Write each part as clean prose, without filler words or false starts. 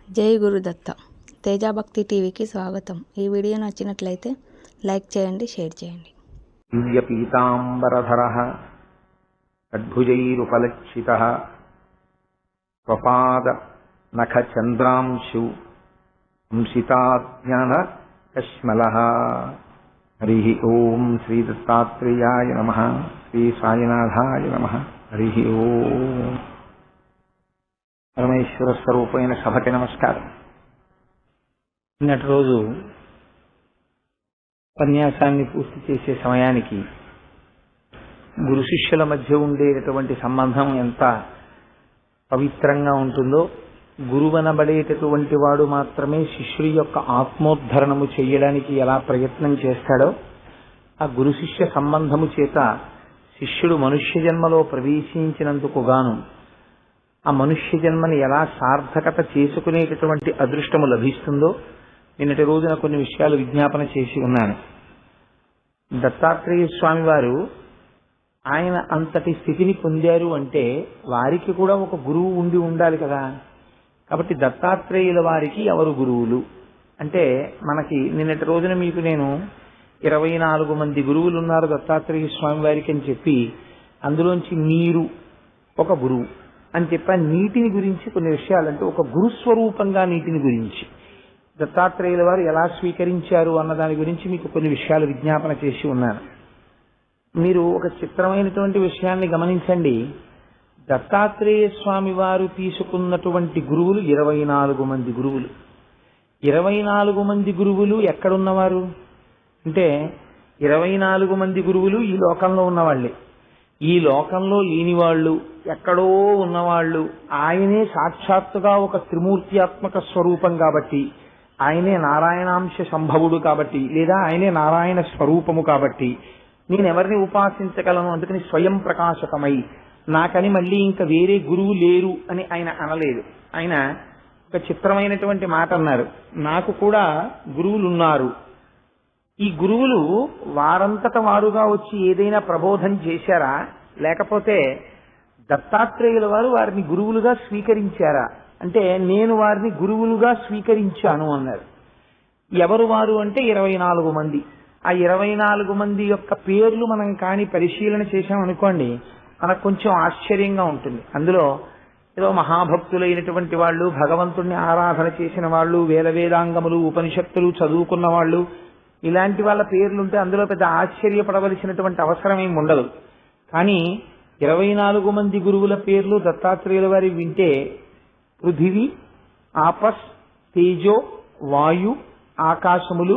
జై గురుదత్త. తేజాభక్తి టీవీకి స్వాగతం. ఈ వీడియో నచ్చినట్లయితే లైక్ చేయండి, షేర్ చేయండి. దివ్య పీతాంబరధరః అద్భుజైరుపలక్షితః స్వపాద నఖ చంద్రాంశు అంసితాజ్ఞాన కశ్మలః. హరి ఓం శ్రీ దత్తాత్రేయాయ నమః. శ్రీ సాయినాథాయ నమః. హరి ఓం. పరమేశ్వర స్వరూపమైన సభకి నమస్కారం. నిన్నటి రోజు ఉపన్యాసాన్ని పూర్తి చేసే సమయానికి గురు శిష్యుల మధ్య ఉండేటటువంటి సంబంధం ఎంత పవిత్రంగా ఉంటుందో, గురువనబడేటటువంటి వాడు మాత్రమే శిష్యుడి యొక్క ఆత్మోద్ధరణము చేయడానికి ఎలా ప్రయత్నం చేస్తాడో, ఆ గురు శిష్య సంబంధము చేత శిష్యుడు మనుష్య జన్మలో ప్రవేశించినందుకు గాను ఆ మనుష్య జన్మని ఎలా సార్థకత చేసుకునేటటువంటి అదృష్టము లభిస్తుందో నిన్నటి రోజున కొన్ని విషయాలు విజ్ఞాపన చేసి ఉన్నాను. దత్తాత్రేయ స్వామి వారు ఆయన అంతటి స్థితిని పొందారు అంటే వారికి కూడా ఒక గురువు ఉండి ఉండాలి కదా. కాబట్టి దత్తాత్రేయుల వారికి ఎవరు గురువులు అంటే, మనకి నిన్నటి రోజున మీకు నేను 24 మంది గురువులు ఉన్నారు దత్తాత్రేయ స్వామి వారికి అని చెప్పి, అందులోంచి మీరు ఒక గురువు అని చెప్పి నీటిని గురించి కొన్ని విషయాలంటే, ఒక గురుస్వరూపంగా నీటిని గురించి దత్తాత్రేయుల వారు ఎలా స్వీకరించారు అన్న దాని గురించి మీకు కొన్ని విషయాలు విజ్ఞాపన చేసి ఉన్నాను. మీరు ఒక చిత్రమైనటువంటి విషయాన్ని గమనించండి. దత్తాత్రేయ స్వామి వారు తీసుకున్నటువంటి గురువులు 24 మంది గురువులు. 24 మంది గురువులు ఎక్కడున్నవారు అంటే, 24 మంది గురువులు ఈ లోకంలో ఉన్నవాళ్లే. ఈ లోకంలో లేనివాళ్లు, ఎక్కడో ఉన్నవాళ్లు, ఆయనే సాక్షాత్తుగా ఒక త్రిమూర్త్యాత్మక స్వరూపం కాబట్టి, ఆయనే నారాయణాంశ సంభవుడు కాబట్టి, లేదా ఆయనే నారాయణ స్వరూపము కాబట్టి నేను ఎవరిని ఉపాసించగలను, అందుకని స్వయం ప్రకాశకమై నాకని మళ్ళీ ఇంకా వేరే గురువు లేరు అని ఆయన అనలేదు. ఆయన ఒక చిత్రమైనటువంటి మాట అన్నారు, నాకు కూడా గురువులున్నారు. ఈ గురువులు వారంతట వారుగా వచ్చి ఏదైనా ప్రబోధం చేశారా, లేకపోతే దత్తాత్రేయుల వారు వారిని గురువులుగా స్వీకరించారా అంటే, నేను వారిని గురువులుగా స్వీకరించాను అన్నారు. ఎవరు వారు అంటే 24 మంది. ఆ 24 మంది యొక్క పేర్లు మనం కానీ పరిశీలన చేశామనుకోండి, మనకు కొంచెం ఆశ్చర్యంగా ఉంటుంది. అందులో ఏదో మహాభక్తులైనటువంటి వాళ్ళు, భగవంతుణ్ణి ఆరాధన చేసిన వాళ్ళు, వేదాంగములు ఉపనిషత్తులు చదువుకున్న వాళ్ళు, ఇలాంటి వాళ్ళ పేర్లుంటే అందులో పెద్ద ఆశ్చర్యపడవలసినటువంటి అవసరం ఏమి ఉండదు. కానీ 24 మంది గురువుల పేర్లు దత్తాత్రేయుల వారి వింటే, పృథివీ, ఆపస్, తేజో, వాయు, ఆకాశములు,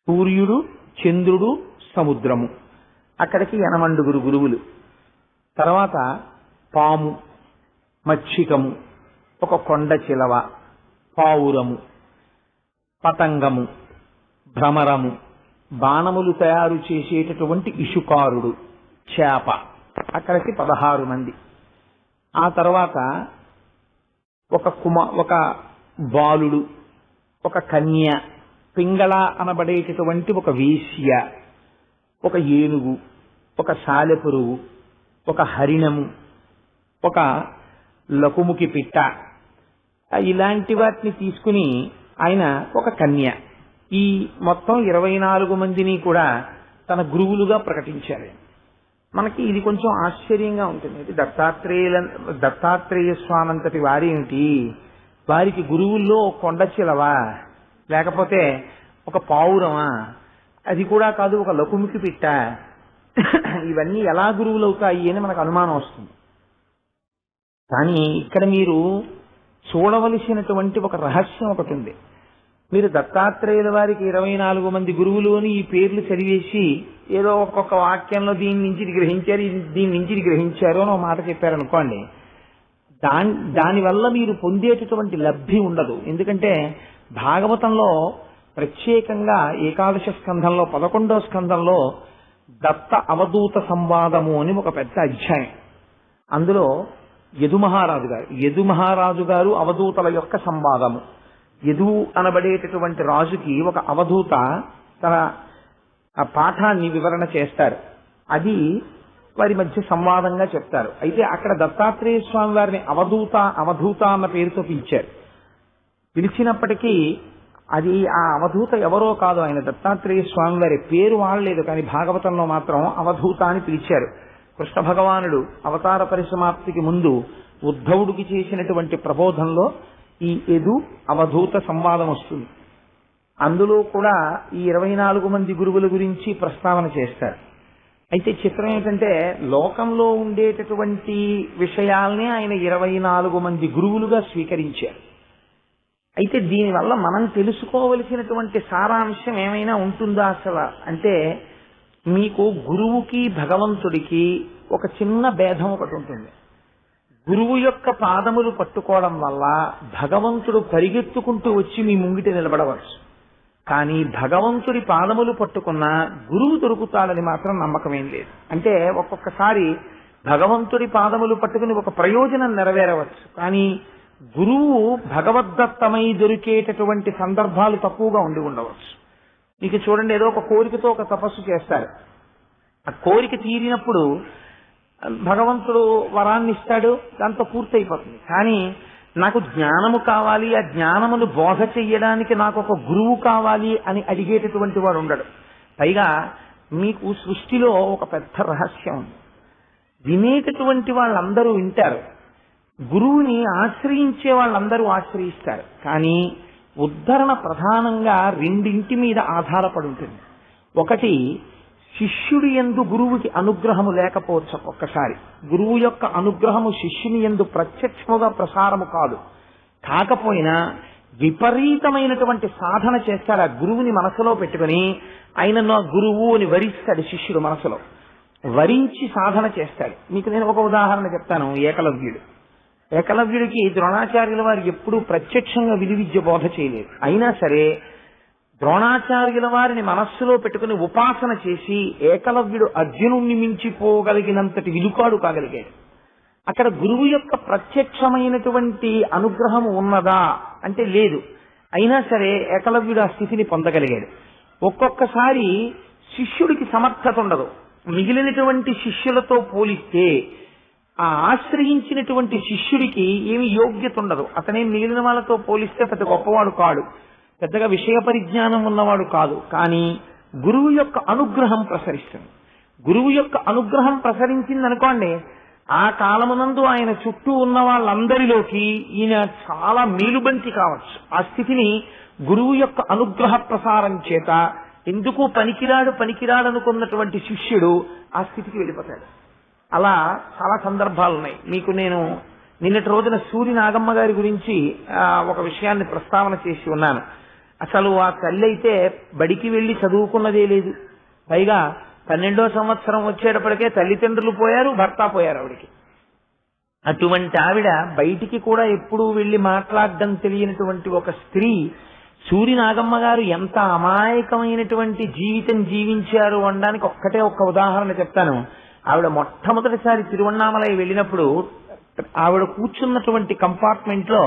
సూర్యుడు, చంద్రుడు, సముద్రము, అక్కడికి 80 గురువులు. తర్వాత పాము, మచ్చికము, ఒక కొండ చిలవ, పావురము, పతంగము, భ్రమరము, బాణములు తయారు చేసేటటువంటి ఇషుకారుడు, చేప, అక్కడికి 16 మంది. ఆ తర్వాత ఒక బాలుడు, ఒక కన్య, పింగళ అనబడేటటువంటి ఒక వేశ్య, ఒక ఏనుగు, ఒక సాలెపురుగు, ఒక హరిణము, ఒక లకుముకి పిట్ట, ఇలాంటి వాటిని తీసుకుని ఆయన ఒక కన్య, ఈ మొత్తం 24 మందిని కూడా తన గురువులుగా ప్రకటించారు. మనకి ఇది కొంచెం ఆశ్చర్యంగా ఉంటుంది. దత్తాత్రేయ స్వామి అంతటి వారేమిటి, వారికి గురువుల్లో కొండ చిలవా, లేకపోతే ఒక పావురమా, అది కూడా కాదు ఒక లకుముకి పిట్ట, ఇవన్నీ ఎలా గురువులు అవుతాయి అని మనకు అనుమానం వస్తుంది. కానీ ఇక్కడ మీరు చూడవలసినటువంటి ఒక రహస్యం ఒకటి ఉంది. మీరు దత్తాత్రేయుల వారికి 24 మంది గురువులు అని ఈ పేర్లు చదివేసి ఏదో ఒక్కొక్క వాక్యంలో దీని నుంచి ఇది గ్రహించారు, దీని నుంచి ఇది గ్రహించారు అని ఒక మాట చెప్పారనుకోండి, దానివల్ల మీరు పొందేటటువంటి లబ్ధి ఉండదు. ఎందుకంటే భాగవతంలో ప్రత్యేకంగా ఏకాదశ స్కంధంలో 11వ స్కంధంలో దత్త అవధూత సంవాదము అని ఒక పెద్ద అధ్యాయం. అందులో యదు మహారాజు గారు అవధూతల యొక్క సంవాదము. యదు అనబడేటటువంటి రాజుకి ఒక అవధూత తన పాఠాన్ని వివరణ చేస్తారు. అది వారి మధ్య సంవాదంగా చెప్తారు. అయితే అక్కడ దత్తాత్రేయ స్వామి వారిని అవధూత అన్న పేరుతో పిలిచారు. పిలిచినప్పటికీ అది ఆ అవధూత ఎవరో కాదు, ఆయన దత్తాత్రేయ స్వామి వారి పేరు వాడలేదు, కానీ భాగవతంలో మాత్రం అవధూత అని పిలిచారు. కృష్ణ భగవానుడు అవతార పరిసమాప్తికి ముందు ఉద్ధవుడికి చేసినటువంటి ప్రబోధంలో ఈ యదు అవధూత సంవాదం వస్తుంది. అందులో కూడా ఈ 24 మంది గురువుల గురించి ప్రస్తావన చేస్తారు. అయితే చిత్రం ఏంటంటే లోకంలో ఉండేటటువంటి విషయాల్ని ఆయన 24 మంది గురువులుగా స్వీకరించారు. అయితే దీనివల్ల మనం తెలుసుకోవలసినటువంటి సారాంశం ఏమైనా ఉంటుందా అసలు అంటే, మీకు గురువుకి భగవంతుడికి ఒక చిన్న భేదం ఒకటి ఉంటుంది. గురువు యొక్క పాదములు పట్టుకోవడం వల్ల భగవంతుడు పరిగెత్తుకుంటూ వచ్చి మీ ముంగిట నిలబడవచ్చు, కానీ భగవంతుడి పాదములు పట్టుకున్న గురువు దొరుకుతాడని మాత్రం నమ్మకం ఏం లేదు. అంటే ఒక్కొక్కసారి భగవంతుడి పాదములు పట్టుకుని ఒక ప్రయోజనం నెరవేరవచ్చు, కానీ గురువు భగవద్దత్తమై దొరికేటటువంటి సందర్భాలు తక్కువగా ఉండి ఉండవచ్చు. మీకు చూడండి, ఏదో ఒక కోరికతో ఒక తపస్సు చేస్తారు, ఆ కోరిక తీరినప్పుడు భగవంతుడు వరాన్ని ఇస్తాడు, దాంతో పూర్తయిపోతుంది. కానీ నాకు జ్ఞానము కావాలి, ఆ జ్ఞానమును బోధ చెయ్యడానికి నాకు ఒక గురువు కావాలి అని అడిగేటటువంటి వాడు ఉండడు. పైగా మీకు సృష్టిలో ఒక పెద్ద రహస్యం ఉంది. వినేటటువంటి వాళ్ళందరూ వింటారు, గురువుని ఆశ్రయించే వాళ్ళందరూ ఆశ్రయిస్తారు, కానీ ఉద్ధరణ ప్రధానంగా రెండింటి మీద ఆధారపడి ఉంటుంది. ఒకటి, శిష్యుడి యందు గురువుకి అనుగ్రహము లేకపోవచ్చు. ఒక్కసారి గురువు యొక్క అనుగ్రహము శిష్యుని యందు ప్రత్యక్షముగా ప్రసారము కాదు, కాకపోయినా విపరీతమైనటువంటి సాధన చేస్తాడు. ఆ గురువుని మనసులో పెట్టుకుని ఆయన నా గురువు అని వరిస్తాడు. శిష్యుడు మనసులో వరించి సాధన చేస్తాడు. మీకు నేను ఒక ఉదాహరణ చెప్తాను. ఏకలవ్యుడికి ద్రోణాచార్యుల వారు ఎప్పుడూ ప్రత్యక్షంగా విలువిద్య బోధ చేయలేదు. అయినా సరే ద్రోణాచార్యుల వారిని మనస్సులో పెట్టుకుని ఉపాసన చేసి ఏకలవ్యుడు అర్జునుణ్ణి మించిపోగలిగినంతటి విలుకాడు కాగలిగాడు. అక్కడ గురువు యొక్క ప్రత్యక్షమైనటువంటి అనుగ్రహం ఉన్నదా అంటే లేదు. అయినా సరే ఏకలవ్యుడు ఆ స్థితిని పొందగలిగాడు. ఒక్కొక్కసారి శిష్యుడికి సమర్థత ఉండదు. మిగిలినటువంటి శిష్యులతో పోలిస్తే ఆ ఆశ్రయించినటువంటి శిష్యుడికి ఏమి యోగ్యత ఉండదు. అతనే మిగిలిన వాళ్ళతో పోలిస్తే పెద్ద గొప్పవాడు కాడు, పెద్దగా విషయ పరిజ్ఞానం ఉన్నవాడు కాదు, కానీ గురువు యొక్క అనుగ్రహం ప్రసరిస్తుంది. గురువు యొక్క అనుగ్రహం ప్రసరించిందనుకోండి, ఆ కాలమునందు ఆయన చుట్టూ ఉన్న వాళ్ళందరిలోకి ఈయన చాలా మేలుబంతి కావచ్చు. ఆ స్థితిని గురువు యొక్క అనుగ్రహ ప్రసారం చేత ఎందుకు పనికిరాడనుకున్నటువంటి శిష్యుడు ఆ స్థితికి వెళ్ళిపోతాడు. అలా చాలా సందర్భాలు ఉన్నాయి. మీకు నేను నిన్నటి రోజున సూరి నాగమ్మ గారి గురించి ఒక విషయాన్ని ప్రస్తావన చేసి ఉన్నాను. అసలు ఆ తల్లి అయితే బడికి వెళ్లి చదువుకున్నదే లేదు. పైగా 12వ సంవత్సరం వచ్చేటప్పటికే తల్లిదండ్రులు పోయారు, భర్త పోయారు ఆవిడికి. అటువంటి ఆవిడ బయటికి కూడా ఎప్పుడూ వెళ్లి మాట్లాడడం తెలియనటువంటి ఒక స్త్రీ సూరి నాగమ్మ గారు ఎంత అమాయకమైనటువంటి జీవితం జీవించారు అనడానికి ఒక్కటే ఒక్క ఉదాహరణ చెప్తాను. ఆవిడ మొట్టమొదటిసారి తిరువణ్ణామలై వెళ్ళినప్పుడు ఆవిడ కూర్చున్నటువంటి కంపార్ట్మెంట్ లో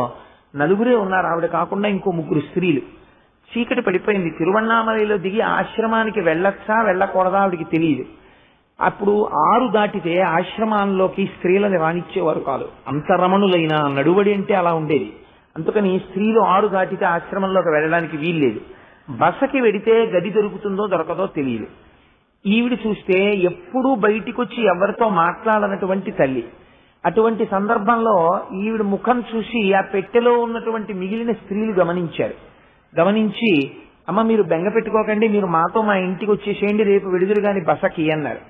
4 ఉన్నారు. ఆవిడ కాకుండా ఇంకో 3 స్త్రీలు. చీకటి పడిపోయింది. తిరువణ్ణామలలో దిగి ఆశ్రమానికి వెళ్ళొచ్చా వెళ్ళకూడదా ఆవిడికి తెలియదు. అప్పుడు 6 దాటితే ఆశ్రమాల్లోకి స్త్రీలను రానిచ్చేవారు కాదు. అంత రమణులైన నడువడి అంటే అలా ఉండేది. అందుకని స్త్రీలు 6 దాటితే ఆశ్రమంలోకి వెళ్ళడానికి వీల్లేదు. బసకి వెడితే గది దొరుకుతుందో దొరకదో తెలియదు. ఈవిడ చూస్తే ఎప్పుడూ బయటికి వచ్చి ఎవరితో మాట్లాడనటువంటి తల్లి. అటువంటి సందర్భంలో ఈవిడ ముఖం చూసి ఆ పెట్టెలో ఉన్నటువంటి మిగిలిన స్త్రీలు గమనించి అమ్మ మీరు బెంగ పెట్టుకోకండి, మీరు మాతో మా ఇంటికి వచ్చేసేయండి, రేపు విడుదల గాని బసకి అన్నారు.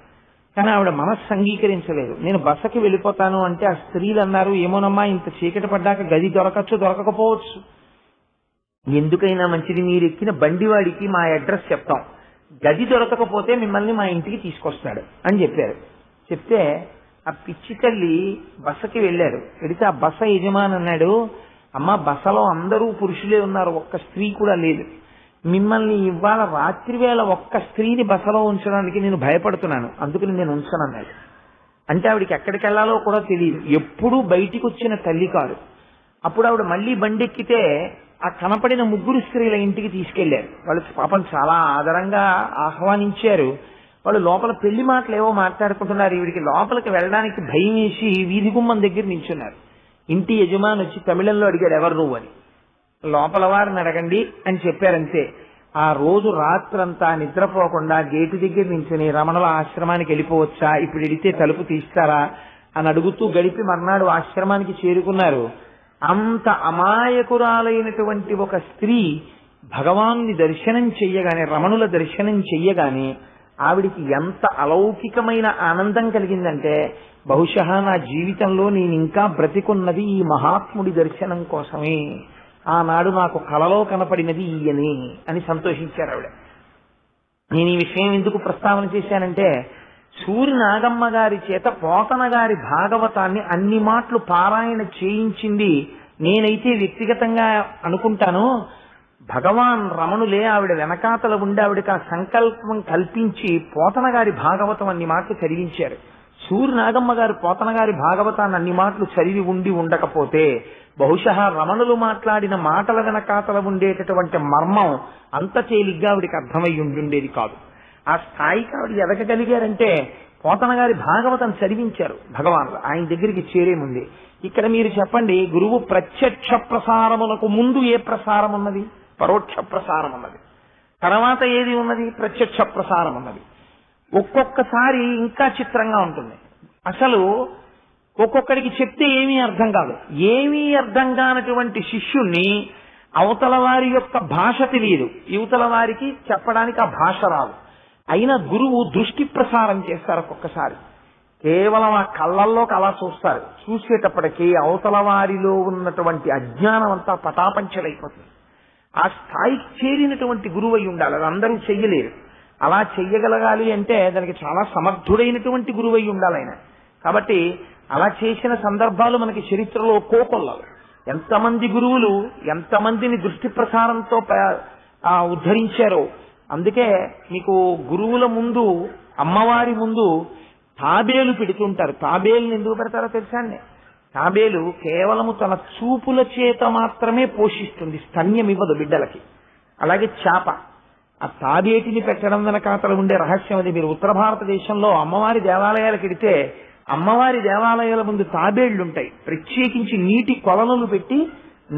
కానీ ఆవిడ మనస్సు అంగీకరించలేదు. నేను బసకి వెళ్ళిపోతాను అంటే ఆ స్త్రీలు అన్నారు, ఏమోనమ్మా ఇంత చీకటి పడ్డాక గది దొరకచ్చు దొరకకపోవచ్చు, ఎందుకైనా మంచిది మీరు ఎక్కిన బండివాడికి మా అడ్రస్ చెప్తాం, గది దొరకకపోతే మిమ్మల్ని మా ఇంటికి తీసుకొస్తాడు అని చెప్పారు. చెప్తే ఆ పిచ్చి తల్లి బసకి వెళ్ళారు. వెళితే ఆ బస యజమాని అన్నాడు, అమ్మ బసలో అందరూ పురుషులే ఉన్నారు, ఒక్క స్త్రీ కూడా లేదు, మిమ్మల్ని ఇవాళ రాత్రి వేళ ఒక్క స్త్రీని బసలో ఉంచడానికి నేను భయపడుతున్నాను, అందుకని నేను ఉంచనన్నాడు. అంటే ఆవిడికి ఎక్కడికి వెళ్లాలో కూడా తెలియదు, ఎప్పుడూ బయటికి వచ్చిన తల్లి కాదు. అప్పుడు ఆవిడ మళ్లీ బండెక్కితే ఆ కనపడిన 3 స్త్రీల ఇంటికి తీసుకెళ్లారు. వాళ్ళు పాపం చాలా ఆదరంగా ఆహ్వానించారు. వాళ్ళు లోపల పెళ్లి మాటలు ఏవో మాట్లాడుకుంటున్నారు. ఈవిడికి లోపలికి వెళ్ళడానికి భయం వేసి వీధి గుమ్మం దగ్గర నిల్చున్నారు. ఇంటి యజమాని వచ్చి తమిళంలో అడిగాడు, ఎవరు నువ్వు అని. లోపల వారిని అడగండి అని చెప్పారంతే. ఆ రోజు రాత్రంతా నిద్రపోకుండా గేటు దగ్గర నించుని రమణుల ఆశ్రమానికి వెళ్ళిపోవచ్చా, ఇప్పుడు వెళితే తలుపు తీస్తారా అని అడుగుతూ గడిపి మర్నాడు ఆశ్రమానికి చేరుకున్నారు. అంత అమాయకురాలైనటువంటి ఒక స్త్రీ భగవాన్ని దర్శనం చెయ్యగానే, రమణుల దర్శనం చెయ్యగానే ఆవిడికి ఎంత అలౌకికమైన ఆనందం కలిగిందంటే, బహుశా నా జీవితంలో నేను ఇంకా బ్రతికున్నది ఈ మహాత్ముడి దర్శనం కోసమే, ఆనాడు నాకు కలలో కనపడినది ఈయనే అని సంతోషించారు ఆవిడ. నేను ఈ విషయం ఎందుకు ప్రస్తావన చేశానంటే, సూరి నాగమ్మ గారి చేత పోతన గారి భాగవతాన్ని అన్ని మాటలు పారాయణ చేయించింది నేనైతే వ్యక్తిగతంగా అనుకుంటాను. భగవాన్ రమణులే ఆవిడ వెనకాతల ఉండి ఆవిడకి ఆ సంకల్పం కల్పించి పోతన గారి భాగవతం అన్ని మాటలు చదివించారు. సూరి నాగమ్మ గారు పోతన గారి భాగవతాన్ని అన్ని మాటలు చదివి ఉండి ఉండకపోతే బహుశా రమణులు మాట్లాడిన మాటల వెనకాతల ఉండేటటువంటి మర్మం అంత తేలిగ్గా ఆవిడికి అర్థమై ఉండుండేది కాదు. ఆ స్థాయికి ఆవిడ ఎదగగలిగారంటే పోతన గారి భాగవతం చదివించారు భగవానులు ఆయన దగ్గరికి చేరే ముందే. ఇక్కడ మీరు చెప్పండి, గురువు ప్రత్యక్ష ప్రసారములకు ముందు ఏ ప్రసారం ఉన్నది? పరోక్ష ప్రసారం ఉన్నది. తర్వాత ఏది ఉన్నది? ప్రత్యక్ష ప్రసారం ఉన్నది. ఒక్కొక్కసారి ఇంకా చిత్రంగా ఉంటుంది. అసలు ఒక్కొక్కడికి చెప్తే ఏమీ అర్థం కాదు. ఏమీ అర్థం కానటువంటి శిష్యుణ్ణి అవతల వారి యొక్క భాష తెలియదు, యువతల వారికి చెప్పడానికి ఆ భాష రాదు. అయినా గురువు దృష్టి ప్రసారం చేస్తారు. ఒక్కొక్కసారి కేవలం ఆ కళ్ళల్లోకి అలా చూస్తారు. చూసేటప్పటికీ అవతల వారిలో ఉన్నటువంటి అజ్ఞానం అంతా పటాపంచలైపోతుంది. ఆ స్థాయికి చేరినటువంటి గురువు అయి ఉండాలి. అది అందరూ చెయ్యలేరు. అలా చెయ్యగలగాలి అంటే దానికి చాలా సమర్థుడైనటువంటి గురువు అయి ఉండాలి ఆయన. కాబట్టి అలా చేసిన సందర్భాలు మనకి చరిత్రలో కోకొల్లలు. ఎంతమంది గురువులు ఎంతమందిని దృష్టి ప్రసారంతో ఉద్ధరించారో. అందుకే మీకు గురువుల ముందు, అమ్మవారి ముందు తాబేలు పెడుతుంటారు. తాబేలుని ఎందుకు పెడతారో తెలుసా అండి? తాబేలు కేవలము తన చూపుల చేత మాత్రమే పోషిస్తుంది, స్తన్యం ఇవ్వదు బిడ్డలకి. అలాగే చేప, ఆ తాబేటిని పెట్టడం వెనకాతల ఉండే రహస్యం అది. మీరు ఉత్తర భారతదేశంలో అమ్మవారి దేవాలయాలకు వెడితే అమ్మవారి దేవాలయాల ముందు తాబేళ్లుంటాయి. ప్రత్యేకించి నీటి కొలనులు పెట్టి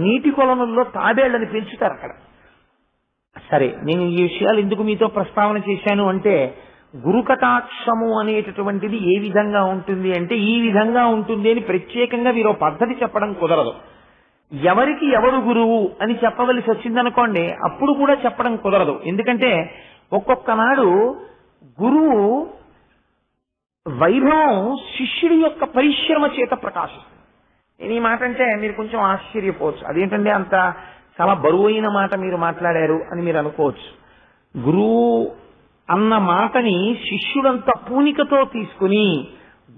నీటి కొలనుల్లో తాబేళ్లని పెంచుతారు అక్కడ. సరే, నేను ఈ విషయాలు ఎందుకు మీతో ప్రస్తావన చేశాను అంటే, గురుకటాక్షము అనేటటువంటిది ఏ విధంగా ఉంటుంది అంటే ఈ విధంగా ఉంటుంది అని ప్రత్యేకంగా మీరు పద్ధతి చెప్పడం కుదరదు. ఎవరికి ఎవరు గురువు అని చెప్పవలసి వచ్చిందనుకోండి, అప్పుడు కూడా చెప్పడం కుదరదు. ఎందుకంటే ఒక్కొక్క నాడు గురువు వైభవం శిష్యుడి యొక్క పరిశ్రమ చేత ప్రకాశిస్తుంది. నేను ఈ మాట అంటే మీరు కొంచెం ఆశ్చర్యపోవచ్చు. అదేంటంటే అంత చాలా బరువైన మాట మీరు మాట్లాడారు అని మీరు అనుకోవచ్చు. గురువు అన్న మాటని శిష్యుడంత పూనికతో తీసుకుని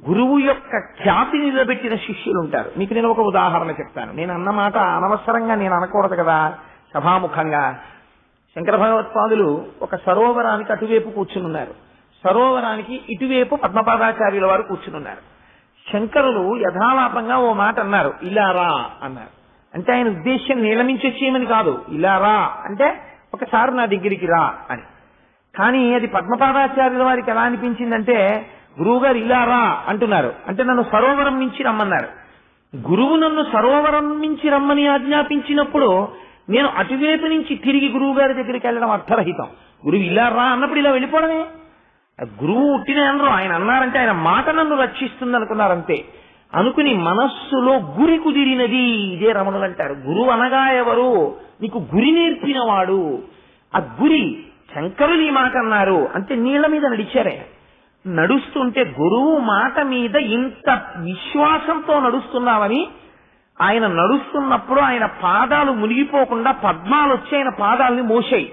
గురువు యొక్క ఖ్యాతి నిలబెట్టిన శిష్యులు ఉంటారు. మీకు నేను ఒక ఉదాహరణ చెప్తాను. నేను అన్న మాట అనవసరంగా నేను అనకూడదు కదా సభాముఖంగా. శంకర భగవత్పాదులు ఒక సరోవరానికి అటువైపు కూర్చునున్నారు, సరోవరానికి ఇటువైపు పద్మపాదాచార్యుల వారు కూర్చునున్నారు. శంకరులు యథాలాపంగా ఓ మాట అన్నారు, ఇలా రా అన్నారు. అంటే ఆయన ఉద్దేశ్యం నీలమించొచ్చేయమని కాదు, ఇలా రా అంటే ఒకసారి నా దగ్గరికి రా అని. కానీ అది పద్మపాదాచార్యుల వారికి ఎలా అనిపించిందంటే, గురువు గారు ఇలా రా అంటున్నారు అంటే నన్ను సరోవరం మించి రమ్మన్నారు. గురువు నన్ను సరోవరం మించి రమ్మని ఆజ్ఞాపించినప్పుడు నేను అటువైపు నుంచి తిరిగి గురువు గారి దగ్గరికి వెళ్ళడం అర్థరహితం. గురువు ఇలా రా అన్నప్పుడు ఇలా వెళ్ళిపోవడమే. గురువు ఉట్టిన అనరు, ఆయన అన్నారంటే ఆయన మాట నన్ను రక్షిస్తుంది అనుకున్నారంతే. అనుకుని మనస్సులో గురి కుదిరినది. ఇదే రమణులు అంటారు, గురువు అనగా ఎవరు? నీకు గురి నేర్పినవాడు. ఆ గురి శంకరులు ఈ మాట అన్నారు అంటే నీళ్ల మీద నడిచారే. నడుస్తుంటే గురువు మాట మీద ఇంత విశ్వాసంతో నడుస్తున్నామని, ఆయన నడుస్తున్నప్పుడు ఆయన పాదాలు మునిగిపోకుండా పద్మాలు వచ్చి ఆయన పాదాలని మోసాయి.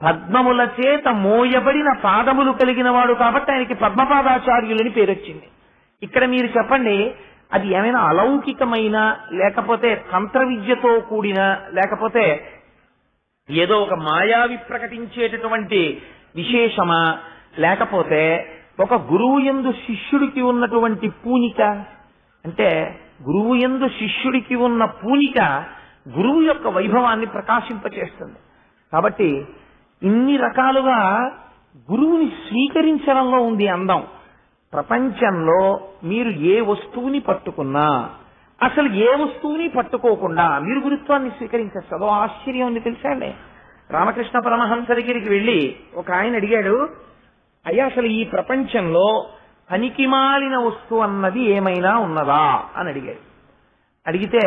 పద్మముల చేత మోయబడిన పాదములు కలిగిన వాడు కాబట్టి ఆయనకి పద్మపాదాచార్యులని పేరొచ్చింది. ఇక్కడ మీరు చెప్పండి, అది ఏమైనా అలౌకికమైన, లేకపోతే తంత్ర విద్యతో కూడిన, లేకపోతే ఏదో ఒక మాయావి ప్రకటించేటటువంటి విశేషమా, లేకపోతే ఒక గురువు యందు శిష్యుడికి ఉన్నటువంటి పూనిక? అంటే గురువు యందు శిష్యుడికి ఉన్న పూనిక గురువు యొక్క వైభవాన్ని ప్రకాశింపచేస్తుంది. కాబట్టి ఇన్ని రకాలుగా గురువుని స్వీకరించడంలో ఉంది అందం. ప్రపంచంలో మీరు ఏ వస్తువుని పట్టుకున్నా అసలు ఏ వస్తువుని పట్టుకోకుండా మీరు గురుత్వాన్ని స్వీకరించేస్తారు. ఆశ్చర్యం ఉంది తెలుసా అండి. రామకృష్ణ పరమహంస దగ్గరికి వెళ్ళి ఒక ఆయన అడిగాడు, అయ్యా అసలు ఈ ప్రపంచంలో పనికిమాలిన వస్తువు అన్నది ఏమైనా ఉన్నదా అని అడిగాడు. అడిగితే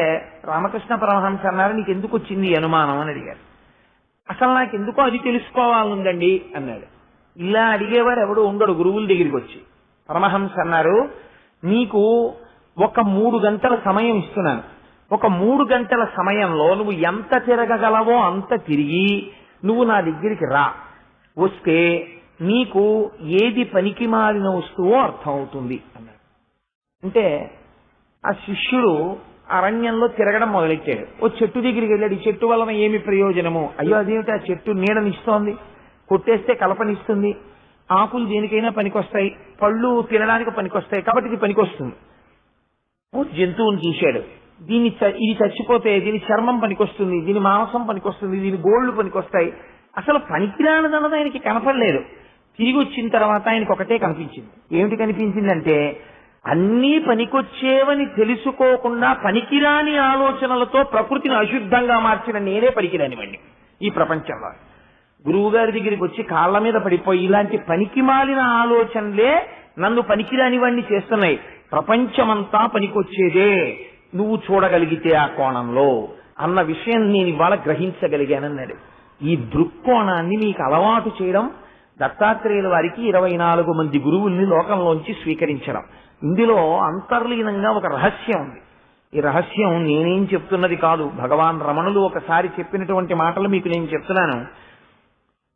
రామకృష్ణ పరమహంస అన్నారు, నీకు ఎందుకు వచ్చింది ఈ అనుమానం అని అడిగారు. అసలు నాకు ఎందుకో అది తెలుసుకోవాలందండి అన్నాడు. ఇలా అడిగేవారు ఎవడు ఉండడు గురువుల దగ్గరికి వచ్చి. పరమహంస అన్నారు, నీకు ఒక 3 గంటల సమయం ఇస్తున్నాను. ఒక 3 గంటల సమయంలో నువ్వు ఎంత తిరగగలవో అంత తిరిగి నువ్వు నా దగ్గరికి రా. వస్తే నీకు ఏది పనికి మాలిన వస్తువో అర్థం అవుతుంది అన్నాడు. అంటే ఆ శిష్యుడు అరణ్యంలో తిరగడం మొదలెట్టాడు. ఓ చెట్టు దగ్గరికి వెళ్ళాడు. ఈ చెట్టు వలన ఏమి ప్రయోజనము? అయ్యో అదేమిటి, ఆ చెట్టు నీడనిస్తోంది, కొట్టేస్తే కలపనిస్తుంది, ఆకులు దేనికైనా పనికొస్తాయి, పళ్ళు తినడానికి పనికొస్తాయి, కాబట్టి ఇది పనికొస్తుంది. ఓ జంతువుని చూశాడు. ఇది చచ్చిపోతే దీని చర్మం పనికొస్తుంది, దీని మాంసం పనికొస్తుంది, దీని గోళ్లు పనికొస్తాయి. అసలు పనికిరానిదన్నది ఆయనకి కనపడలేదు. తిరిగి వచ్చిన తర్వాత ఆయనకు ఒకటే కనిపించింది. ఏమిటి కనిపించిందంటే, అన్నీ పనికొచ్చేవని తెలుసుకోకుండా పనికిరాని ఆలోచనలతో ప్రకృతిని అశుద్ధంగా మార్చిన నేనే పనికిరానివ్వండి ఈ ప్రపంచంలో. గురువు గారి దగ్గరికి వచ్చి కాళ్ళ మీద పడిపోయి ఇలాంటి పనికిమాలిన ఆలోచనలే నన్ను పనికిరానివ్వండి చేస్తున్నాయి, ప్రపంచమంతా పనికొచ్చేదే నువ్వు చూడగలిగితే ఆ కోణంలో అన్న విషయం నేను ఇవాళ గ్రహించగలిగానన్నాడు. ఈ దృక్కోణాన్ని మీకు అలవాటు చేయడం దత్తాత్రేయుల వారికి 24 మంది గురువుల్ని లోకంలోంచి స్వీకరించడం. ఇందులో అంతర్లీనంగా ఒక రహస్యం ఉంది. ఈ రహస్యం నేనేం చెప్తున్నది కాదు, భగవాన్ రమణులు ఒకసారి చెప్పినటువంటి మాటలు మీకు నేను చెప్తున్నాను.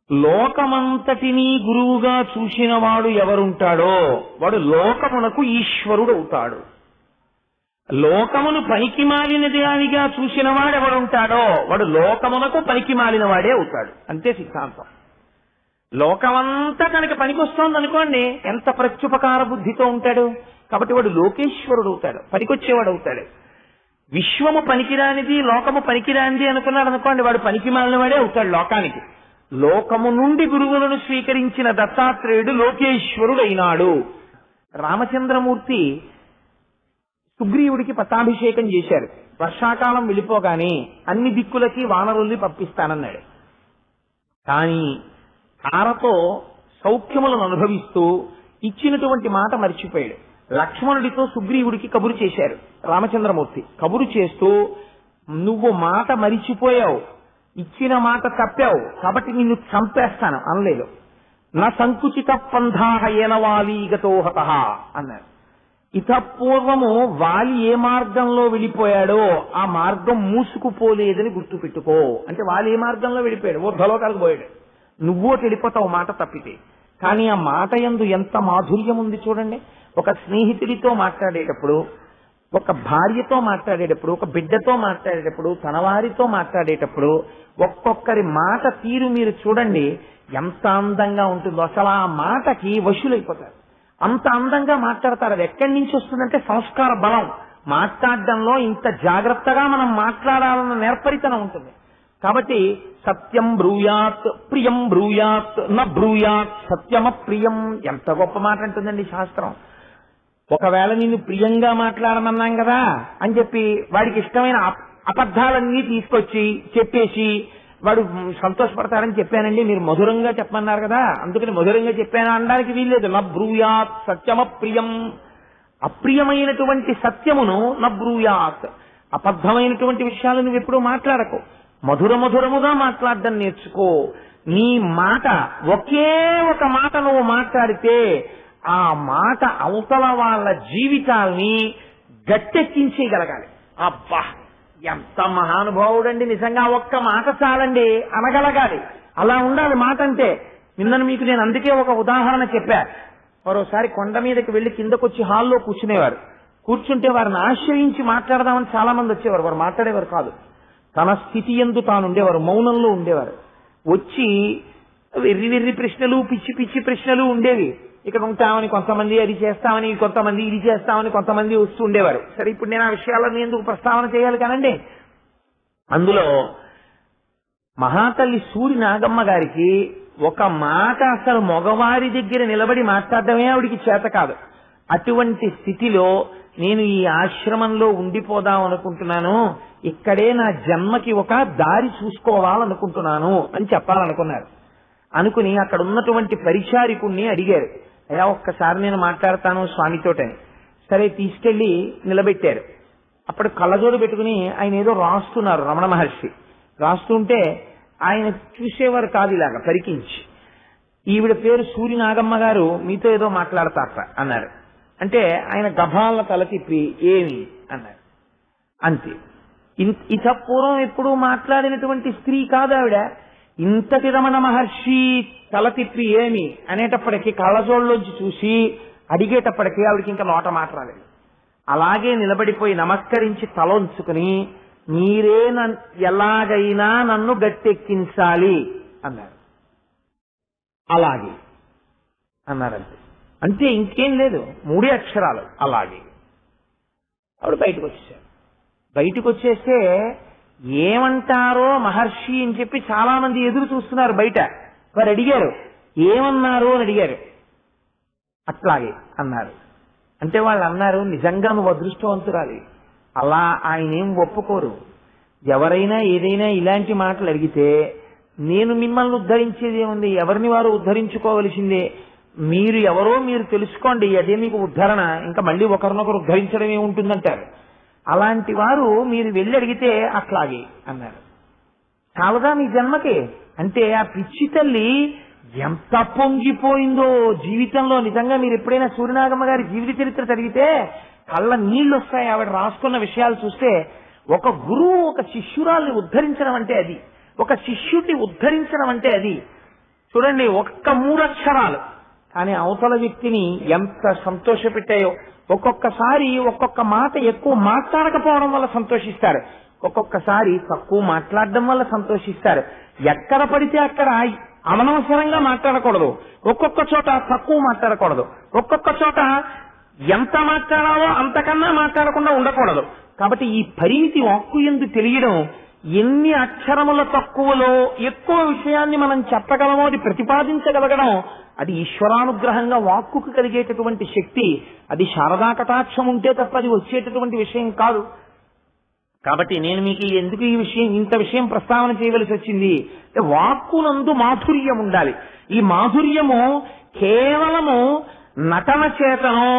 లోకమంతటినీ గురువుగా చూసిన వాడు ఎవరుంటాడో వాడు లోకమునకు ఈశ్వరుడు అవుతాడు. లోకమును పనికి మాలిన దానిగా చూసిన వాడు ఎవడుంటాడో వాడు లోకమునకు పనికి మాలిన వాడే అవుతాడు. అంతే సిద్ధాంతం. లోకమంతా కనుక పనికొస్తోంది అనుకోండి, ఎంత ప్రత్యుపకార బుద్ధితో ఉంటాడు. కాబట్టి వాడు లోకేశ్వరుడు అవుతాడు, పనికొచ్చేవాడు అవుతాడు. విశ్వము పనికిరానిది, లోకము పనికిరానిది అనుకున్నాడు అనుకోండి, వాడు పనికి మాలిన వాడే అవుతాడు లోకానికి. లోకము నుండి గురువులను స్వీకరించిన దత్తాత్రేయుడు లోకేశ్వరుడు అయినాడు. రామచంద్రమూర్తి సుగ్రీవుడికి పట్టాభిషేకం చేశారు. వర్షాకాలం వెళ్ళిపోగానే అన్ని దిక్కులకి వానరుల్ని పంపిస్తానన్నాడు. కానీ తారతో సౌఖ్యములను అనుభవిస్తూ ఇచ్చినటువంటి మాట మర్చిపోయాడు. లక్ష్మణుడితో సుగ్రీవుడికి కబురు చేశారు రామచంద్రమూర్తి. కబురు చేస్తూ, నువ్వు మాట మరిచిపోయావు, ఇచ్చిన మాట తప్పావు, కాబట్టి నిన్ను చంపేస్తాను అనలేదు. నా సంకుచిత పంథాహ ఏనవాలీగతో హతః అన్నారు. ఇతపూర్వము వాలి ఏ మార్గంలో వెళ్ళిపోయాడో ఆ మార్గం మూసుకుపోలేదని గుర్తుపెట్టుకో. అంటే వాలి ఏ మార్గంలో వెళ్ళిపోయాడు, ఊర్ధ్వలోకాలకు పోయాడు. నువ్వో వెళ్ళిపోతావు మాట తప్పితే. కానీ ఆ మాట యందు ఎంత మాధుర్యం ఉంది చూడండి. ఒక స్నేహితుడితో మాట్లాడేటప్పుడు, ఒక భార్యతో మాట్లాడేటప్పుడు, ఒక బిడ్డతో మాట్లాడేటప్పుడు, తన వారితో మాట్లాడేటప్పుడు ఒక్కొక్కరి మాట తీరు మీరు చూడండి ఎంత అందంగా ఉంటుందో. అసలు ఆ మాటకి వశులైపోతారు. అంత అందంగా మాట్లాడతారు. అది ఎక్కడి నుంచి వస్తుందంటే సంస్కార బలం. మాట్లాడడంలో ఇంత జాగ్రత్తగా మనం మాట్లాడాలన్న నేర్పరితనం ఉంటుంది. కాబట్టి సత్యం బ్రూయాత్ ప్రియం బ్రూయాత్ న బ్రూయాత్ సత్యమ ప్రియం. ఎంత గొప్ప మాట అంటుందండి శాస్త్రం. ఒకవేళ నిన్ను ప్రియంగా మాట్లాడమన్నాం కదా అని చెప్పి వాడికి ఇష్టమైన అబద్ధాలన్నీ తీసుకొచ్చి చెప్పేసి వాడు సంతోషపడతారని చెప్పానండి, మీరు మధురంగా చెప్పమన్నారు కదా అందుకని మధురంగా చెప్పాను అనడానికి వీల్లేదు. న బ్రూయాత్ సత్యమ ప్రియం. అప్రియమైనటువంటి సత్యమును న బ్రూయాత్. అబద్ధమైనటువంటి విషయాలు నువ్వు ఎప్పుడూ మాట్లాడకు. మధురముగా మాట్లాడడం నేర్చుకో. నీ మాట ఒకే ఒక మాట నువ్వు మాట్లాడితే ఆ మాట అవతల వాళ్ళ జీవితాల్ని గట్టెక్కించేయగలగాలి. అబ్బా ఎంత మహానుభావుడండి, నిజంగా ఒక్క మాట చాలండి అనగలగాలి. అలా ఉండాలి మాట అంటే. నిన్న మీకు నేను అందుకే ఒక ఉదాహరణ చెప్పా. మరోసారి కొండ మీదకి వెళ్లి కిందకొచ్చి హాల్లో కూర్చునేవారు. కూర్చుంటే వారిని ఆశ్రయించి మాట్లాడదామని చాలా మంది వచ్చేవారు. వారు మాట్లాడేవారు కాదు. తన స్థితి యందు తాను ఉండేవారు, మౌనంలో ఉండేవారు. వచ్చి వెర్రి ప్రశ్నలు, పిచ్చి ప్రశ్నలు ఉండేవి. ఇక్కడ ఉంటామని కొంతమంది, అది చేస్తామని కొంతమంది, ఇది చేస్తామని కొంతమంది వస్తూ ఉండేవారు. సరే, ఇప్పుడు నేను ఆ విషయాలను ఎందుకు ప్రస్తావన చేయాలి కానండి. అందులో మహాతల్లి సూరి నాగమ్మ గారికి ఒక మాట అసలు మగవారి దగ్గర నిలబడి మాట్లాడడమే ఆవిడికి చేత కాదు. అటువంటి స్థితిలో నేను ఈ ఆశ్రమంలో ఉండిపోదాం అనుకుంటున్నాను, ఇక్కడే నా జన్మకి ఒక దారి చూసుకోవాలనుకుంటున్నాను అని చెప్పాలనుకున్నారు. అనుకుని అక్కడ ఉన్నటువంటి పరిచారికుణ్ణి అడిగారు, అయ్యా ఒక్కసారి నేను మాట్లాడతాను స్వామితోటని. సరే తీసుకెళ్లి నిలబెట్టారు. అప్పుడు కళ్ళజోడు పెట్టుకుని ఆయన ఏదో రాస్తున్నారు, రమణ మహర్షి రాస్తుంటే ఆయన చూసేవారు కాదు, ఇలాగా పరికించి. ఈవిడ పేరు సూర్యనాగమ్మ గారు, మీతో ఏదో మాట్లాడతారట అన్నారు. అంటే ఆయన గభాల తల తిప్పి ఏమి అన్నారు. అంతే. ఇత పూర్వం ఎప్పుడు మాట్లాడినటువంటి స్త్రీ కాదు ఆవిడ. ఇంతటి రమణ మహర్షి తల తిప్పి ఏమి అనేటప్పటికీ కళ్ళజోళ్ళలోంచి చూసి అడిగేటప్పటికీ ఆవిడకి ఇంకా నోట మాట్లాడలేదు. అలాగే నిలబడిపోయి నమస్కరించి తల ఉంచుకుని, మీరే ఎలాగైనా నన్ను గట్టెక్కించాలి అన్నారు. అలాగే అన్నారంతే. అంతే, ఇంకేం లేదు. 3 అక్షరాలు అలాగే. ఆవిడ బయటకు వచ్చేసారు. బయటకు వచ్చేస్తే ఏమంటారో మహర్షి అని చెప్పి చాలా మంది ఎదురు చూస్తున్నారు బయట. వారు అడిగారు, ఏమన్నారు అని అడిగారు. అట్లాగే అన్నారు. అంటే వాళ్ళు అన్నారు, నిజంగా నువ్వు అదృష్టవంతురాలి, అలా ఆయన ఏం ఒప్పుకోరు. ఎవరైనా ఏదైనా ఇలాంటి మాటలు అడిగితే నేను మిమ్మల్ని ఉద్ధరించేది ఏముంది, ఎవరిని వారు ఉద్ధరించుకోవలసిందే. మీరు ఎవరో మీరు తెలుసుకోండి, అదే మీకు ఉద్ధరణ, ఇంకా మళ్ళీ ఒకరినొకరు ఉద్ధరించడమే ఉంటుందంటారు. అలాంటి వారు మీరు వెళ్ళి అడిగితే అట్లాగే అన్నారు. చాలదా మీ జన్మకి అంటే ఆ పిచ్చి తల్లి ఎంత పొంగిపోయిందో జీవితంలో. నిజంగా మీరు ఎప్పుడైనా సూర్యనాగమ్మ గారి జీవిత చరిత్ర చదివితే కళ్ళ నీళ్లు వస్తాయి. ఆవిడ రాసుకున్న విషయాలు చూస్తే ఒక గురువు ఒక శిష్యురాల్ని ఉద్ధరించడం అంటే అది, ఒక శిష్యుడిని ఉద్ధరించడం అంటే అది. చూడండి, ఒక్క 3 అక్షరాలు కానీ అవతల వ్యక్తిని ఎంత సంతోషపెట్టాయో. ఒక్కొక్కసారి ఒక్కొక్క మాట ఎక్కువ మాట్లాడకపోవడం వల్ల సంతోషిస్తారు, ఒక్కొక్కసారి తక్కువ మాట్లాడడం వల్ల సంతోషిస్తారు. ఎక్కడ పడితే అక్కడ అనవసరంగా మాట్లాడకూడదు, ఒక్కొక్క చోట తక్కువ మాట్లాడకూడదు, ఒక్కొక్క చోట ఎంత మాట్లాడాలో అంతకన్నా మాట్లాడకుండా ఉండకూడదు. కాబట్టి ఈ పరిమితి వాక్కు యందు తెలియడం, ఎన్ని అక్షరముల తక్కువలో ఎక్కువ విషయాన్ని మనం చెప్పగలమో అది ప్రతిపాదించగలగడం, అది ఈశ్వరానుగ్రహంగా వాక్కుకు కలిగేటటువంటి శక్తి. అది శారదా కటాక్షం ఉంటే తప్ప అది వచ్చేటటువంటి విషయం కాదు. కాబట్టి నేను మీకు ఎందుకు ఇంత విషయం ప్రస్తావన చేయవలసి వచ్చింది అంటే, వాక్కునందు మాధుర్యం ఉండాలి. ఈ మాధుర్యము కేవలము నటన చేతనో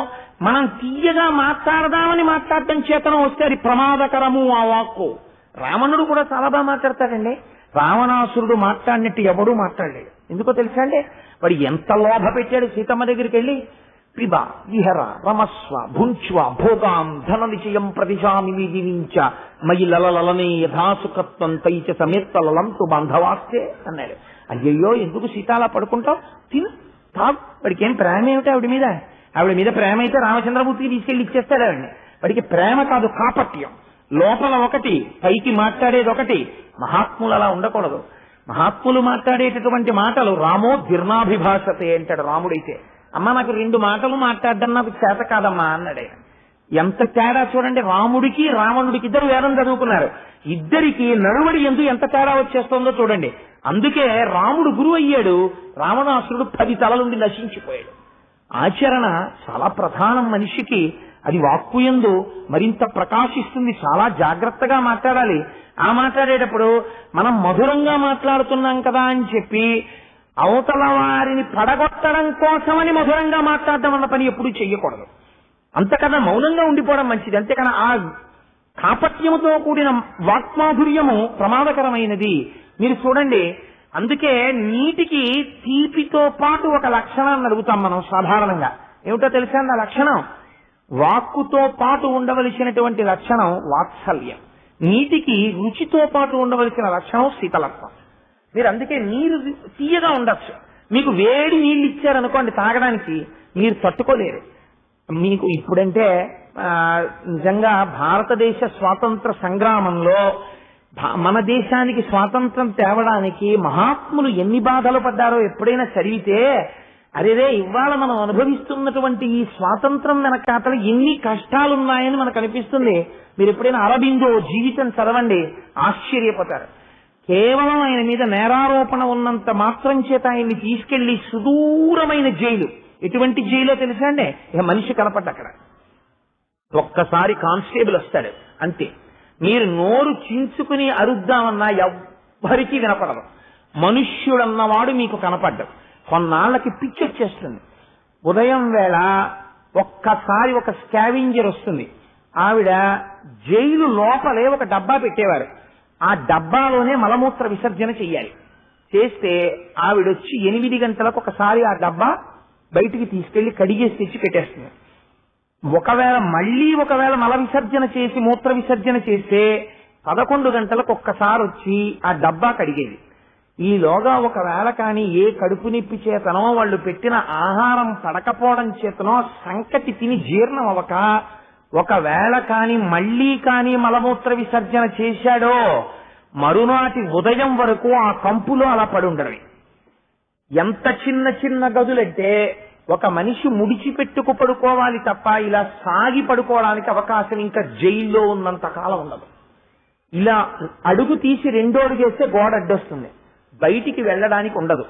మనం తీయగా మాట్లాడదామని మాట్లాడటం చేతనో వస్తే అది ప్రమాదకరము ఆ వాక్కు. రావణుడు కూడా చాలా బాగా మాట్లాడతాడండి. రావణాసురుడు మాట్లాడినట్టు ఎవడూ మాట్లాడలేడు. ఎందుకో తెలుసా అండి, వాడు ఎంత లోభ పెట్టాడు సీతమ్మ దగ్గరికి వెళ్ళి, పిబ విహర రమస్వ భుంచ్వ భోగాం ధన నిచయం ప్రతిశామి జీవించ మయి లలలనే యథాసుఖత్వం తైచ సమేత్త లలంతు బాంధవాస్తే అన్నాడు. అయ్యయ్యో ఎందుకు సీత అలా పడుకుంటావు, తిను తాగు. వాడికి ఏం ప్రేమ ఏమిటి ఆవిడ మీద? ఆవిడ మీద ప్రేమ అయితే రామచంద్రమూర్తికి తీసుకెళ్లి ఇచ్చేస్తాడు ఆవిడని. వాడికి ప్రేమ కాదు, కాపట్యం. లోపల ఒకటి, పైకి మాట్లాడేది ఒకటి. మహాత్ములు అలా ఉండకూడదు. మహాత్ములు మాట్లాడేటటువంటి మాటలు రామో దీర్ణాభిభాషతే అంటాడు రాముడైతే. అమ్మ నాకు 2 మాటలు మాట్లాడడం నాకు చేత కాదమ్మా అన్నాడు. ఎంత తేడా చూడండి. రాముడికి రావణుడికి ఇద్దరు వేదం చదువుకున్నారు, ఇద్దరికి నడువడి ఎంత తేడా వచ్చేస్తుందో చూడండి. అందుకే రాముడు గురువు అయ్యాడు, రావణాసురుడు 10 తలలుండి నశించిపోయాడు. ఆచరణ చాలా ప్రధానం మనిషికి. అది వాక్కుయందు మరింత ప్రకాశిస్తుంది. చాలా జాగ్రత్తగా మాట్లాడాలి. ఆ మాట్లాడేటప్పుడు మనం మధురంగా మాట్లాడుతున్నాం కదా అని చెప్పి అవతల వారిని పడగొట్టడం కోసమని మధురంగా మాట్లాడడం అన్న పని ఎప్పుడూ చెయ్యకూడదు. అంతకన్నా మౌనంగా ఉండిపోవడం మంచిది. అంతేకాని ఆ కాపట్యముతో కూడిన వాక్మాధుర్యము ప్రమాదకరమైనది. మీరు చూడండి, అందుకే నీటికి తీపితో పాటు ఒక లక్షణాన్ని అడుగుతాం మనం సాధారణంగా. ఏమిటో తెలుసా ఆ లక్షణం? వాక్కుతో పాటు ఉండవలసినటువంటి లక్షణం వాత్సల్యం. నీటికి రుచితో పాటు ఉండవలసిన లక్షణం శీతలత్వం. మీరు అందుకే నీరు తీయగా ఉండొచ్చు, మీకు వేడి నీళ్ళు ఇచ్చారనుకోండి తాగడానికి, మీరు తట్టుకోలేరు. మీకు ఇప్పుడంటే నిజంగా భారతదేశ స్వాతంత్ర సంగ్రామంలో మన దేశానికి స్వాతంత్రం తేవడానికి మహాత్ములు ఎన్ని బాధలు పడ్డారో ఎప్పుడైనా చదివితే, అరేరే ఇవాళ మనం అనుభవిస్తున్నటువంటి ఈ స్వాతంత్రం వెనకాతల ఎన్ని కష్టాలున్నాయని మనకు అనిపిస్తుంది. మీరు ఎప్పుడైనా అరబిందో జీవితం చదవండి, ఆశ్చర్యపోతారు. కేవలం ఆయన మీద నేరారోపణ ఉన్నంత మాత్రం చేత ఆయన్ని తీసుకెళ్లి సుదూరమైన జైలు, ఎటువంటి జైలో తెలుసా అండి? ఇక మనిషి కనపడ్డ అక్కడ ఒక్కసారి కానిస్టేబుల్ వస్తాడు అంతే. మీరు నోరు చించుకుని అరుద్దామన్నా ఎవ్వరికీ వినపడదు. మనుష్యుడన్నవాడు మీకు కనపడ్డాడు. కొన్నాళ్ళకి పిచ్చి వచ్చేస్తుంది. ఉదయం వేళ ఒక్కసారి ఒక స్కావెంజర్ వస్తుంది. ఆవిడ జైలు లోపలే ఒక డబ్బా పెట్టేవారు. ఆ డబ్బాలోనే మలమూత్ర విసర్జన చెయ్యాలి. చేస్తే ఆవిడొచ్చి 8 గంటలకు ఒకసారి ఆ డబ్బా బయటికి తీసుకెళ్లి కడిగేసి తెచ్చి పెట్టేస్తుంది. ఒకవేళ మల విసర్జన చేసి మూత్ర విసర్జన చేస్తే 11 గంటలకు ఒక్కసారి వచ్చి ఆ డబ్బా కడిగేది. ఈలోగా ఒకవేళ కానీ ఏ కడుపు నొప్పి చేతనో వాళ్ళు పెట్టిన ఆహారం పడకపోవడం చేతనో సంకటి తిని జీర్ణం అవ్వక ఒకవేళ కానీ మలమూత్ర విసర్జన చేశాడో మరునాటి ఉదయం వరకు ఆ కంపులో అలా పడి ఉండరు. ఎంత చిన్న చిన్న గదులంటే ఒక మనిషి ముడిచిపెట్టుకు పడుకోవాలి తప్ప ఇలా సాగి పడుకోవడానికి అవకాశం ఇంకా జైల్లో ఉన్నంత కాలం ఉండదు. ఇలా అడుగు తీసి 2 అడుగేస్తే గోడ అడ్డొస్తుంది, బయటికి వెళ్ళడానికి ఉండదు.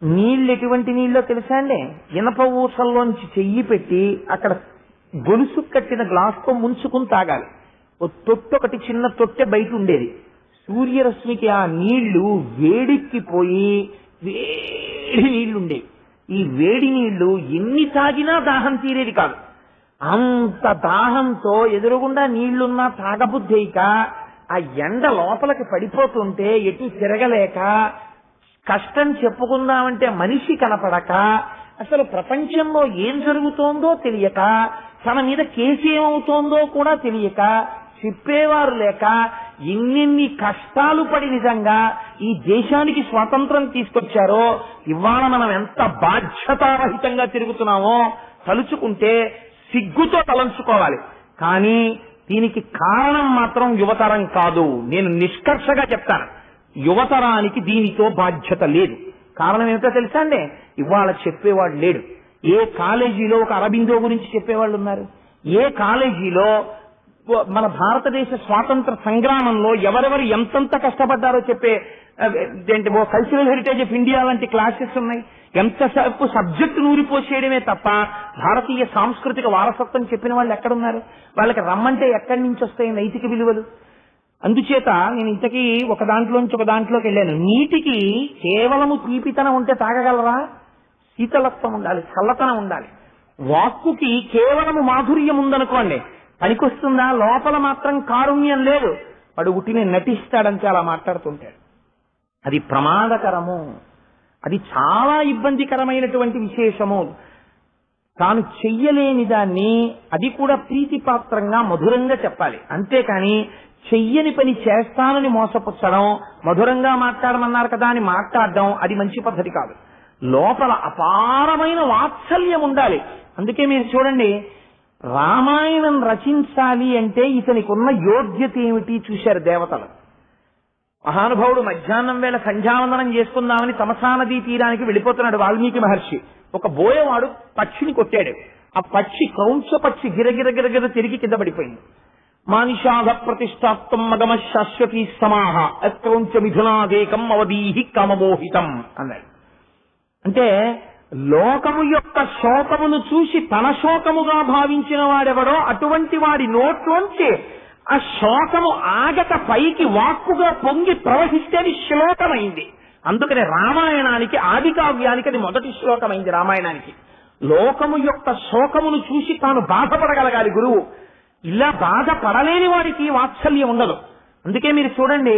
నీళ్ళు ఎటువంటి నీళ్ళో తెలుసా అండి? ఇనప ఊసల్లోంచి చెయ్యి పెట్టి అక్కడ గొలుసు కట్టిన గ్లాస్తో ముంచుకుని తాగాలి. ఓ తొట్టె, ఒకటి చిన్న తొట్టె బయట ఉండేది. సూర్యరశ్మికి ఆ నీళ్లు వేడెక్కిపోయి వేడి నీళ్లుండేవి. ఈ వేడి నీళ్లు ఎన్ని తాగినా దాహం తీరేది కాదు. అంత దాహంతో ఎదురుగుండా నీళ్లున్నా తాగబుద్ధేయక ఆ ఎండ లోపలికి పడిపోతుంటే ఎటు తిరగలేక కష్టం చెప్పుకుందామంటే మనిషి కనపడక అసలు ప్రపంచంలో ఏం జరుగుతోందో తెలియక తన మీద కేసు ఏమవుతోందో కూడా తెలియక చెప్పేవారు లేక ఎన్నెన్ని కష్టాలు పడి నిజంగా ఈ దేశానికి స్వాతంత్రం తీసుకొచ్చారో ఇవాళ మనం ఎంత బాధ్యతారహితంగా తిరుగుతున్నామో తలుచుకుంటే సిగ్గుతో తలంచుకోవాలి. కానీ దీనికి కారణం మాత్రం యువతరం కాదు. నేను నిష్కర్షగా చెప్తాను, యువతరానికి దీనితో బాధ్యత లేదు. కారణం ఏమిటో తెలుసా అండి? ఇవాళ చెప్పేవాడు లేడు. ఏ కాలేజీలో ఒక అరబిందో గురించి చెప్పేవాళ్ళు ఉన్నారు? ఏ కాలేజీలో మన భారతదేశ స్వాతంత్ర సంగ్రామంలో ఎవరెవరు ఎంతంత కష్టపడ్డారో చెప్పే కల్చరల్ హెరిటేజ్ ఆఫ్ ఇండియా లాంటి క్లాసెస్ ఉన్నాయి. ఎంతసేపు సబ్జెక్టు నూరిపోసేయడమే తప్ప భారతీయ సాంస్కృతిక వారసత్వం చెప్పిన వాళ్ళు ఎక్కడున్నారు? వాళ్ళకి రమ్మంటే ఎక్కడి నుంచి వస్తాయి నైతిక విలువలు? అందుచేత నేను ఇంతకీ ఒక దాంట్లోంచి ఒక దాంట్లోకి వెళ్ళాను. నీటికి కేవలము తీపితనం ఉంటే తాగగలరా? శీతలత్వం ఉండాలి, చల్లతనం ఉండాలి. వాక్కుకి కేవలము మాధుర్యం ఉందనుకోండి, పనికొస్తుందా? లోపల మాత్రం కారుణ్యం లేదు. వాడు ఉట్టిని నటిస్తాడంతే అలా మాట్లాడుతుంటాడు. అది ప్రమాదకరము, అది చాలా ఇబ్బందికరమైనటువంటి విశేషము. తాను చెయ్యలేని దాన్ని అది కూడా ప్రీతిపాత్రంగా మధురంగా చెప్పాలి. అంతేకాని చెయ్యని పని చేస్తానని మోసపుచ్చడం, మధురంగా మాట్లాడమన్నారు కదా అని మాట్లాడడం అది మంచి పద్ధతి కాదు. లోపల అపారమైన వాత్సల్యం ఉండాలి. అందుకే మీరు చూడండి, రామాయణం రచించాలి అంటే ఇతనికి ఉన్న యోగ్యత ఏమిటి చూశారు దేవతలు. మహానుభావుడు మధ్యాహ్నం వేళ సంధ్యావందనం చేసుకుందామని తమసా నదీ తీరానికి వెళ్ళిపోతున్నాడు వాల్మీకి మహర్షి. ఒక బోయవాడు పక్షిని కొట్టాడు. ఆ పక్షి క్రౌంచ పక్షి గిరగిర తిరిగి కింద పడిపోయింది. మానిషాధ ప్రతిష్టాత్వం మగమ శాశ్వతీ సమాహ అక్రౌంచ మిథునాదేకం అవధీహి కామమోహితం అన్నాడు. అంటే లోకము యొక్క శోకమును చూసి తన శోకముగా భావించిన వాడెవడో అటువంటి వాడి నోట్లోంచి ఆ శోకము ఆగక పైకి వాక్కుగా పొంగి ప్రవహిస్తేది శ్లోకమైంది. అందుకనే రామాయణానికి, ఆది కావ్యానికి అది మొదటి శ్లోకమైంది. రామాయణానికి లోకము యొక్క శోకమును చూసి తాను బాధపడగలగాలి గురువు. ఇలా బాధపడలేని వాడికి వాత్సల్యం ఉండదు. అందుకే మీరు చూడండి,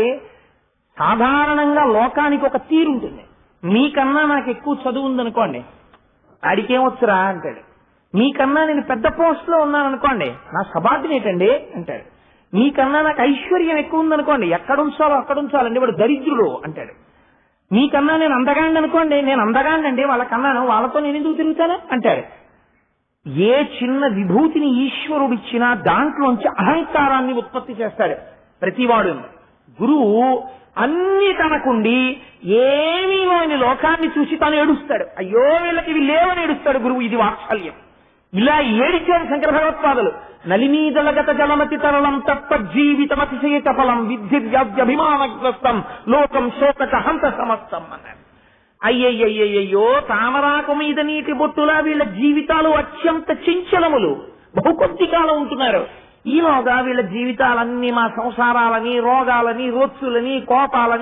సాధారణంగా లోకానికి ఒక తీరుంటుంది. మీకన్నా నాకు ఎక్కువ చదువు ఉందనుకోండి, ఆడికేమొచ్చురా అంటాడు. మీకన్నా నేను పెద్ద పోస్ట్లో ఉన్నాననుకోండి, నా సబార్డినేట్ అండి అంటాడు. మీకన్నా నాకు ఐశ్వర్యం ఎక్కువ ఉందనుకోండి, ఎక్కడ ఉంచాలో అక్కడ ఉంచాలండి, వాడు దరిద్రుడు అంటాడు. మీకన్నా నేను అందగాండి అనుకోండి, నేను అందగాండి వాళ్ళకన్నాను, వాళ్ళతో నేను ఎందుకు తిరుగుతాను అంటాడు. ఏ చిన్న విభూతిని ఈశ్వరుడిచ్చినా దాంట్లోంచి అహంకారాన్ని ఉత్పత్తి చేస్తాడు ప్రతివాడు. గురువు అన్ని తనకుండి ఏమీ లేని లోకాన్ని చూసి తాను ఏడుస్తాడు. అయ్యో వీళ్ళకి ఇవి లేవని ఏడుస్తాడు గురువు. ఇది వాత్సల్యం. ఇలా ఏడిచారు శంకర భగవత్పాదులు. నలినీదలగత జలమతి తరళం తత్వజీవితమతిశయ చపలం విద్ధి వ్యాధ్యభిమానగ్రస్తం లోకం శోకట హంత సమస్తం అన్నాడు. అయ్యయ్యయ్యయ్యో తామరాకు మీద నీటి బొట్టులా వీళ్ళ జీవితాలు అత్యంత చంచలములు, బహుకొద్ది కాలం ఉంటున్నారు. ఈలోగా వీళ్ళ జీవితాలన్నీ మా సంసారాలని, రోగాలని, రొచ్చులని, కోపాలని,